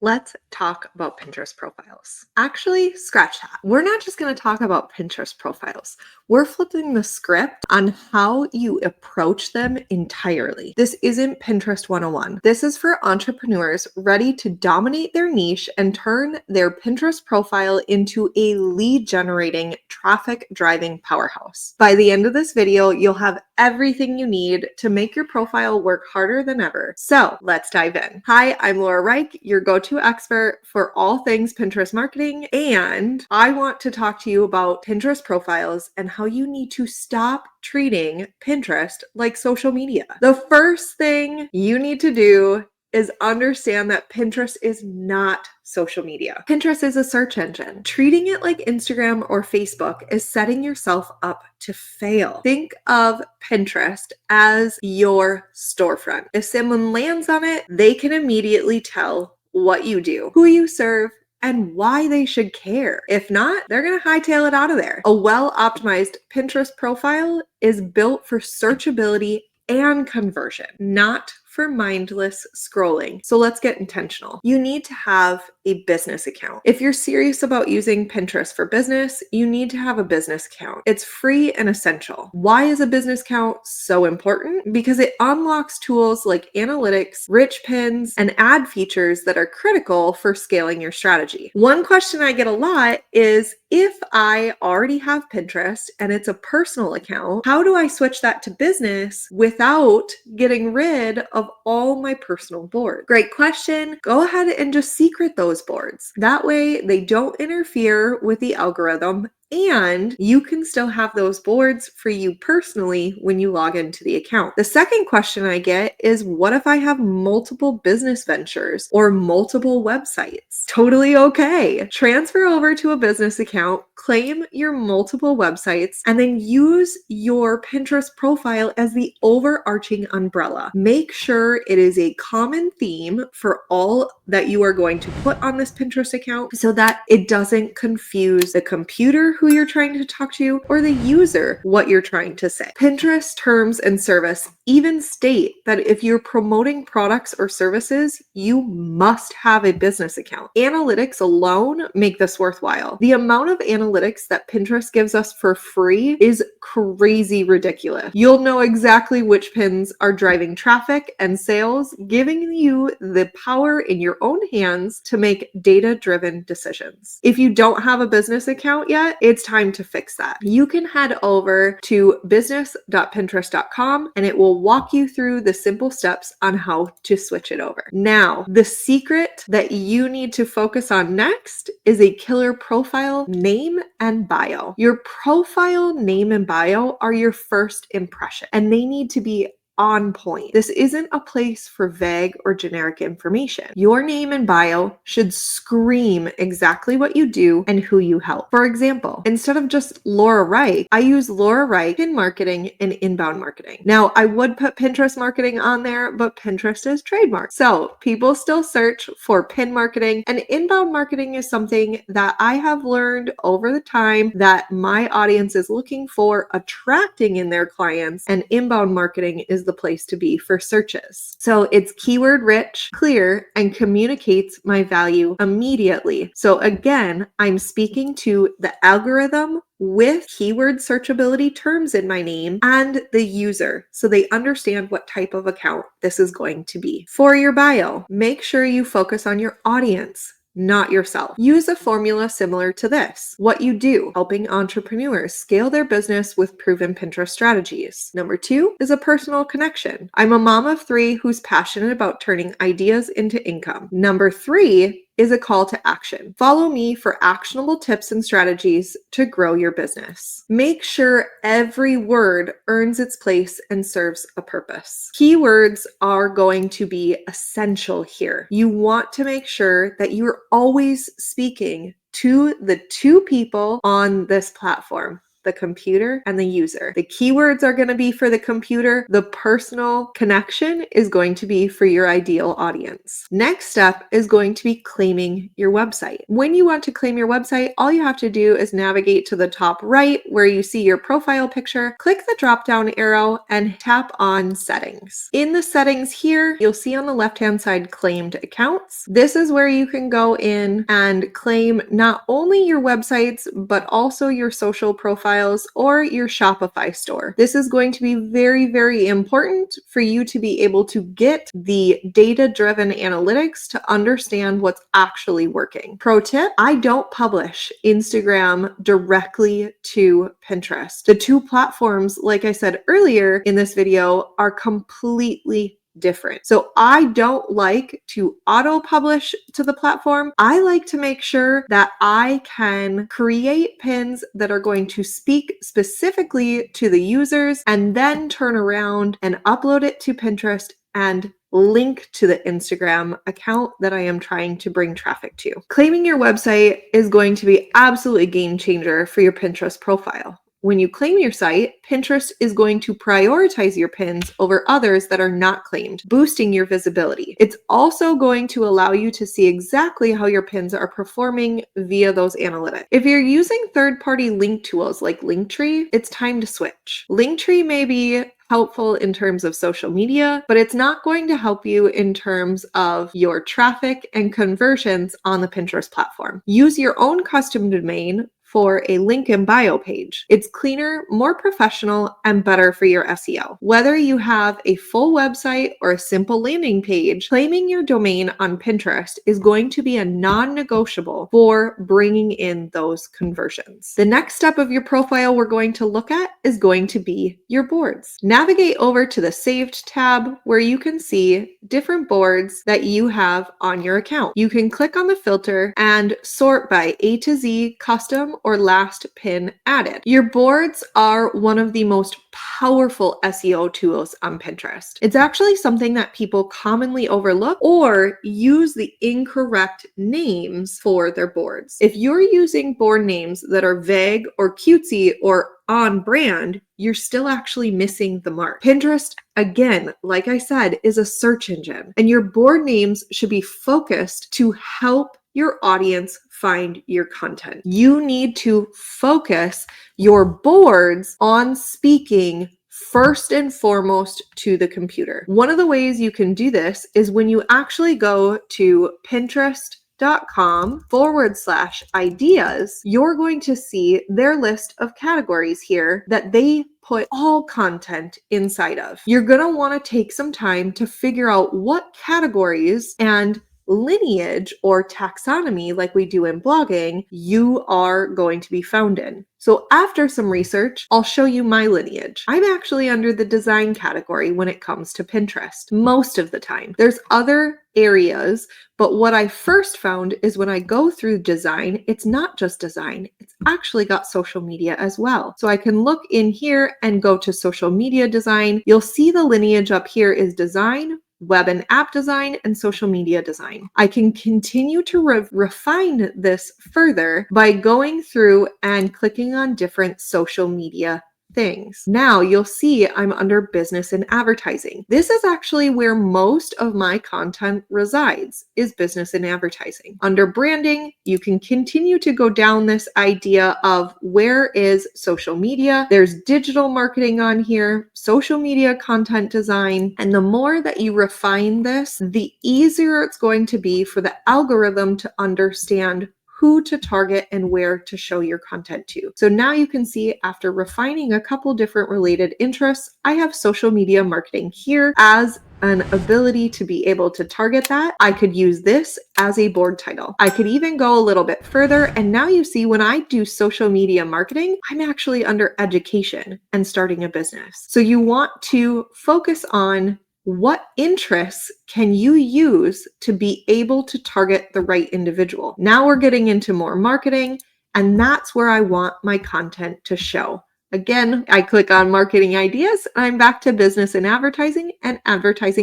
Let's talk about Pinterest profiles. Actually, scratch that. We're not just going to talk about Pinterest profiles. We're flipping the script on how you approach them entirely. This isn't Pinterest 101. This is for entrepreneurs ready to dominate their niche and turn their Pinterest profile into a lead generating, traffic driving powerhouse. By the end of this video, you'll have everything you need to make your profile work harder than ever. So let's dive in. Hi, I'm Laura Reich, your go-to expert for all things Pinterest marketing, and I want to talk to you about Pinterest profiles and how you need to stop treating Pinterest like social media. The first thing you need to do is understand that Pinterest is not social media. Pinterest is a search engine. Treating it like Instagram or Facebook is setting yourself up to fail. Think of Pinterest as your storefront. If someone lands on it, they can immediately tell what you do, who you serve, and why they should care. If not, they're going to hightail it out of there. A well-optimized Pinterest profile is built for searchability and conversion, not for mindless scrolling. So let's get intentional. You need to have a business account. If you're serious about using Pinterest for business, you need to have a business account. It's free and essential. Why is a business account so important? Because it unlocks tools like analytics, rich pins, and ad features that are critical for scaling your strategy. One question I get a lot is, if I already have Pinterest and it's a personal account, how do I switch that to business without getting rid of all my personal boards? Great question. Go ahead and just secret those boards. That way they don't interfere with the algorithm, and you can still have those boards for you personally when you log into the account. The second question I get is, what if I have multiple business ventures or multiple websites? Totally okay. Transfer over to a business account, claim your multiple websites, and then use your Pinterest profile as the overarching umbrella. Make sure it is a common theme for all that you are going to put on this Pinterest account so that it doesn't confuse the computer who you're trying to talk to or the user what you're trying to say. Pinterest terms and service even state that if you're promoting products or services, you must have a business account. Analytics alone make this worthwhile. The amount of analytics that Pinterest gives us for free is crazy ridiculous. You'll know exactly which pins are driving traffic and sales, giving you the power in your own hands to make data-driven decisions. If you don't have a business account yet, it's time to fix that. You can head over to business.pinterest.com and it will walk you through the simple steps on how to switch it over. Now, the secret that you need to focus on next is a killer profile name and bio. Your profile name and bio are your first impression, and they need to be on point. This isn't a place for vague or generic information. Your name and bio should scream exactly what you do and who you help. For example, instead of just Laura Reich, I use Laura Reich in marketing and inbound marketing. Now, I would put Pinterest marketing on there, but Pinterest is trademarked. So people still search for pin marketing, and inbound marketing is something that I have learned over the time that my audience is looking for attracting in their clients, and inbound marketing is the place to be for searches. So it's keyword rich, clear, and communicates my value immediately. So again, I'm speaking to the algorithm with keyword searchability terms in my name and the user, so they understand what type of account this is going to be. For your bio, make sure you focus on your audience, not yourself. Use a formula similar to this. What you do, helping entrepreneurs scale their business with proven Pinterest strategies. Number 2 is a personal connection. I'm a mom of 3 who's passionate about turning ideas into income. Number 3 is a call to action. Follow me for actionable tips and strategies to grow your business. Make sure every word earns its place and serves a purpose. Keywords are going to be essential here. You want to make sure that you're always speaking to the 2 people on this platform, the computer, and the user. The keywords are going to be for the computer. The personal connection is going to be for your ideal audience. Next step is going to be claiming your website. When you want to claim your website, all you have to do is navigate to the top right where you see your profile picture, click the drop-down arrow, and tap on Settings. In the settings here, you'll see on the left-hand side claimed accounts. This is where you can go in and claim not only your websites, but also your social profiles or your Shopify store. This is going to be very, very important for you to be able to get the data-driven analytics to understand what's actually working. Pro tip, I don't publish Instagram directly to Pinterest. The two platforms, like I said earlier in this video, are completely different. So I don't like to auto-publish to the platform. I like to make sure that I can create pins that are going to speak specifically to the users and then turn around and upload it to Pinterest and link to the Instagram account that I am trying to bring traffic to. Claiming your website is going to be absolutely a game changer for your Pinterest profile. When you claim your site, Pinterest is going to prioritize your pins over others that are not claimed, boosting your visibility. It's also going to allow you to see exactly how your pins are performing via those analytics. If you're using third-party link tools like Linktree, it's time to switch. Linktree may be helpful in terms of social media, but it's not going to help you in terms of your traffic and conversions on the Pinterest platform. Use your own custom domain for a link in bio page. It's cleaner, more professional, and better for your SEO. Whether you have a full website or a simple landing page, claiming your domain on Pinterest is going to be a non-negotiable for bringing in those conversions. The next step of your profile we're going to look at is going to be your boards. Navigate over to the Saved tab where you can see different boards that you have on your account. You can click on the filter and sort by A to Z, custom, or last pin added. Your boards are one of the most powerful SEO tools on Pinterest. It's actually something that people commonly overlook or use the incorrect names for their boards. If you're using board names that are vague or cutesy or on brand, you're still actually missing the mark. Pinterest, again, like I said, is a search engine, and your board names should be focused to help your audience find your content. You need to focus your boards on speaking first and foremost to the computer. One of the ways you can do this is when you actually go to Pinterest.com/ideas, you're going to see their list of categories here that they put all content inside of. You're going to want to take some time to figure out what categories and lineage or taxonomy, like we do in blogging, you are going to be found in. So after some research, I'll show you my lineage. I'm actually under the design category when it comes to Pinterest, most of the time. There's other areas, but what I first found is when I go through design, it's not just design, it's actually got social media as well. So I can look in here and go to social media design. You'll see the lineage up here is design, web and app design, and social media design. I can continue to refine this further by going through and clicking on different social media things. Now you'll see I'm under business and advertising. This is actually where most of my content resides, is business and advertising. Under branding, you can continue to go down this idea of where is social media. There's digital marketing on here, social media content design. And the more that you refine this, the easier it's going to be for the algorithm to understand who to target and where to show your content to. So now you can see after refining a couple different related interests, I have social media marketing here as an ability to be able to target that. I could use this as a board title. I could even go a little bit further. And now you see when I do social media marketing, I'm actually under education and starting a business. So you want to focus on what interests can you use to be able to target the right individual? Now we're getting into more marketing, and that's where I want my content to show. Again, I click on marketing ideas, and I'm back to business and advertising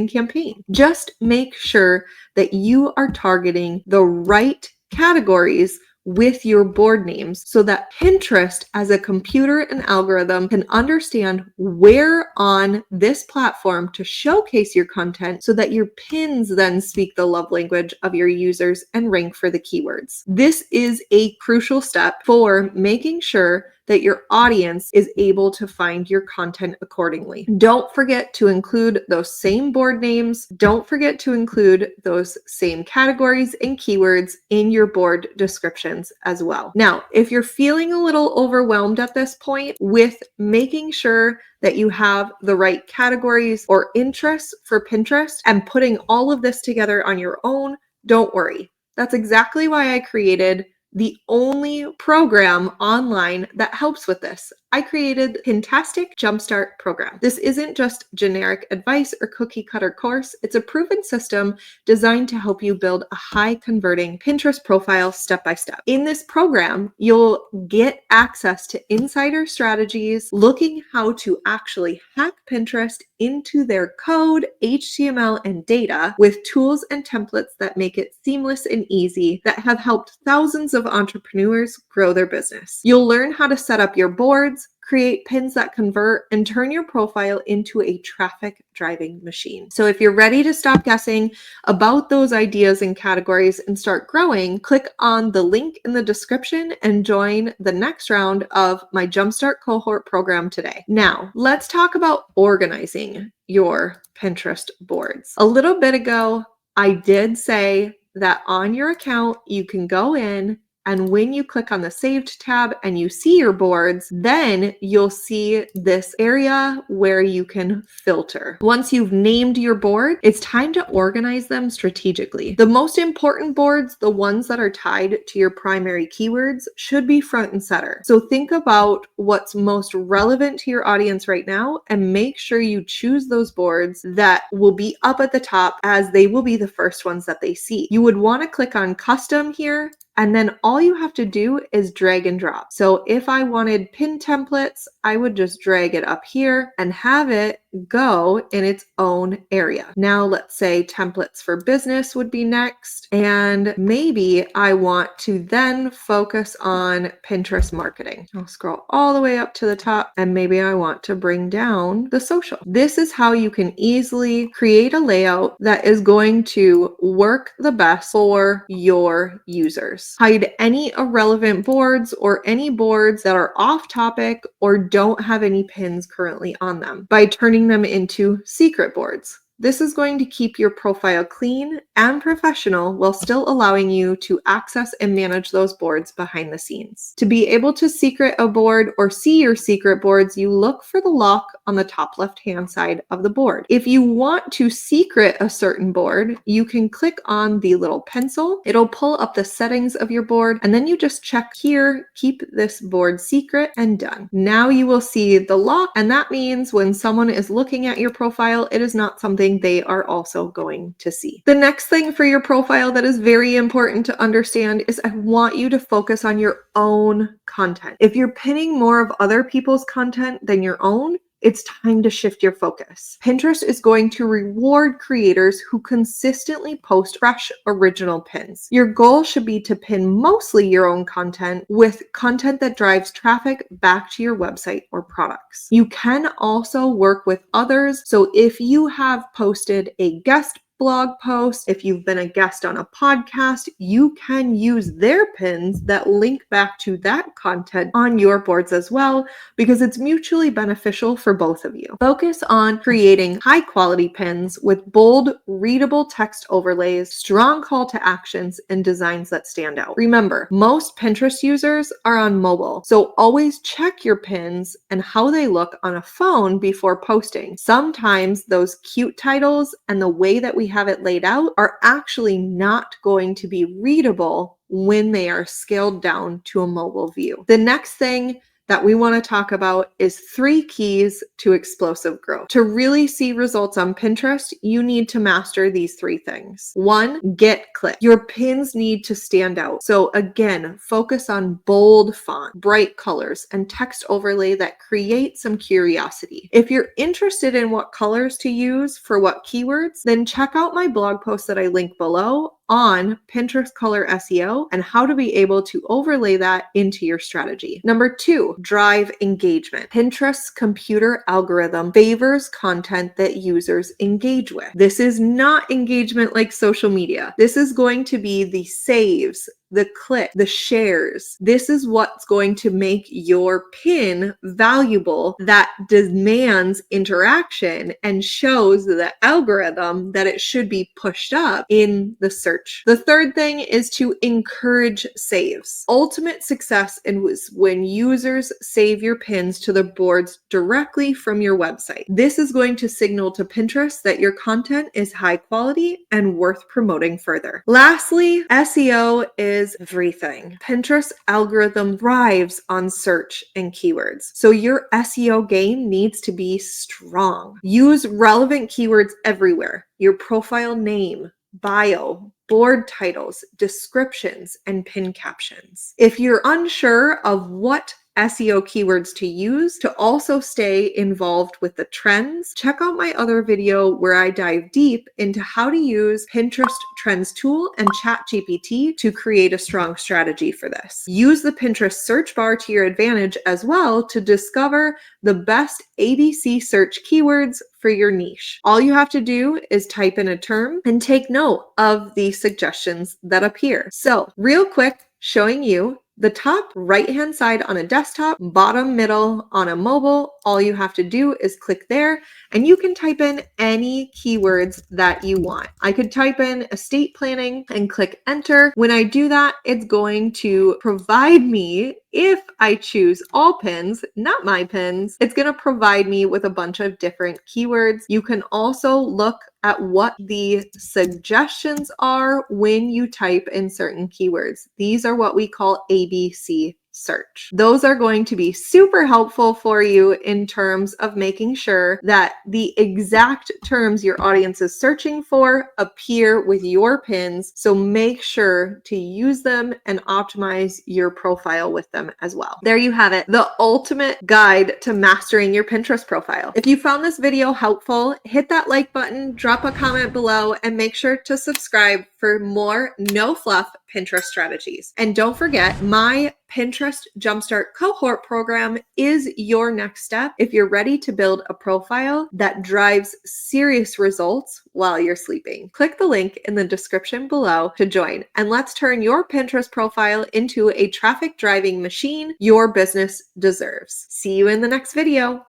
campaign. Just make sure that you are targeting the right categories with your board names so that Pinterest as a computer and algorithm can understand where on this platform to showcase your content so that your pins then speak the love language of your users and rank for the keywords. This is a crucial step for making sure that your audience is able to find your content accordingly. Don't forget to include those same board names. Don't forget to include those same categories and keywords in your board descriptions as well. Now, if you're feeling a little overwhelmed at this point with making sure that you have the right categories or interests for Pinterest and putting all of this together on your own, don't worry. That's exactly why I created the only program online that helps with this. I created Pintastic Jumpstart Program. This isn't just generic advice or cookie cutter course. It's a proven system designed to help you build a high converting Pinterest profile step by step. In this program, you'll get access to insider strategies, looking how to actually hack Pinterest into their code, HTML, and data with tools and templates that make it seamless and easy that have helped thousands of entrepreneurs grow their business. You'll learn how to set up your boards, create pins that convert, and turn your profile into a traffic driving machine. So if you're ready to stop guessing about those ideas and categories and start growing, click on the link in the description and join the next round of my Jumpstart cohort program today. Now, let's talk about organizing your Pinterest boards. A little bit ago, I did say that on your account, you can go in, and when you click on the Saved tab and you see your boards, then you'll see this area where you can filter. Once you've named your board, it's time to organize them strategically. The most important boards, the ones that are tied to your primary keywords, should be front and center. So think about what's most relevant to your audience right now and make sure you choose those boards that will be up at the top, as they will be the first ones that they see. You would want to click on Custom here, and then all you have to do is drag and drop. So if I wanted pin templates, I would just drag it up here and have it go in its own area. Now let's say templates for business would be next. And maybe I want to then focus on Pinterest marketing. I'll scroll all the way up to the top, and maybe I want to bring down the social. This is how you can easily create a layout that is going to work the best for your users. Hide any irrelevant boards or any boards that are off topic or don't have any pins currently on them by turning them into secret boards. This is going to keep your profile clean and professional while still allowing you to access and manage those boards behind the scenes. To be able to secret a board or see your secret boards, you look for the lock on the top left-hand side of the board. If you want to secret a certain board, you can click on the little pencil. It'll pull up the settings of your board, and then you just check here, keep this board secret, and done. Now you will see the lock, and that means when someone is looking at your profile, it is not something they are also going to see. The next thing for your profile that is very important to understand is I want you to focus on your own content. If you're pinning more of other people's content than your own, it's time to shift your focus. Pinterest is going to reward creators who consistently post fresh, original pins. Your goal should be to pin mostly your own content with content that drives traffic back to your website or products. You can also work with others. So if you have posted a guest blog post, if you've been a guest on a podcast, you can use their pins that link back to that content on your boards as well, because it's mutually beneficial for both of you. Focus on creating high quality pins with bold, readable text overlays, strong call to actions, and designs that stand out. Remember, most Pinterest users are on mobile, so always check your pins and how they look on a phone before posting. Sometimes those cute titles and the way that we have it laid out are actually not going to be readable when they are scaled down to a mobile view. The next thing that we want to talk about is 3 keys to explosive growth. To really see results on Pinterest, you need to master these 3 things. 1, get click. Your pins need to stand out. So again, focus on bold font, bright colors, and text overlay that create some curiosity. If you're interested in what colors to use for what keywords, then check out my blog post that I link below on Pinterest color SEO and how to be able to overlay that into your strategy. Number 2, drive engagement. Pinterest's computer algorithm favors content that users engage with. This is not engagement like social media. This is going to be the saves, the click, the shares. This is what's going to make your pin valuable, that demands interaction and shows the algorithm that it should be pushed up in the search. The third thing is to encourage saves. Ultimate success is when users save your pins to the boards directly from your website. This is going to signal to Pinterest that your content is high quality and worth promoting further. Lastly, SEO is everything. Pinterest algorithm thrives on search and keywords. So your SEO game needs to be strong. Use relevant keywords everywhere. Your profile name, bio, board titles, descriptions, and pin captions. If you're unsure of what SEO keywords to use to also stay involved with the trends, check out my other video where I dive deep into how to use Pinterest Trends tool and ChatGPT to create a strong strategy for this. Use the Pinterest search bar to your advantage as well to discover the best ABC search keywords for your niche. All you have to do is type in a term and take note of the suggestions that appear. So, real quick, showing you the top right-hand side on a desktop, bottom middle on a mobile. All you have to do is click there and you can type in any keywords that you want. I could type in estate planning and click enter. When I do that, it's going to provide me, if I choose all pins, not my pins, it's going to provide me with a bunch of different keywords. You can also look at what the suggestions are when you type in certain keywords. These are what we call ABC search. Those are going to be super helpful for you in terms of making sure that the exact terms your audience is searching for appear with your pins. So make sure to use them and optimize your profile with them as well. There you have it, the ultimate guide to mastering your Pinterest profile. If you found this video helpful, hit that like button, drop a comment below, and make sure to subscribe for more no fluff Pinterest strategies. And don't forget, my Pinterest Jumpstart cohort program is your next step if you're ready to build a profile that drives serious results while you're sleeping. Click the link in the description below to join, and let's turn your Pinterest profile into a traffic driving machine your business deserves. See you in the next video.